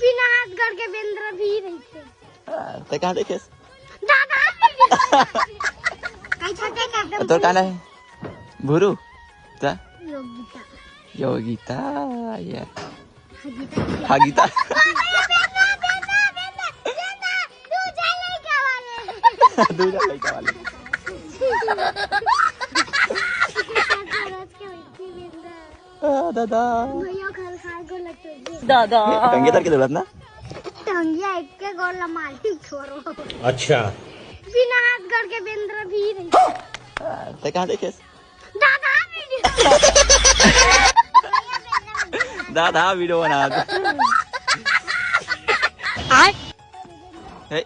बिना हाथ गड़ के बेंद्र भी रहते। ते कहाँ देखे दादा कहीं छोटे काटे तो कहाँ है भूरू ता योगिता योगिता या हगीता हागिता दूजा लड़का वाले दादा भैया घर खा को लगते दादा टंगे तर की जरूरत ना टंगिया एक के गोल मारती छोरो। अच्छा बिना हाथ गड़ के बेंद्र भी रहते। ते कहाँ देखे दादा दादा वीडियो बना आय हे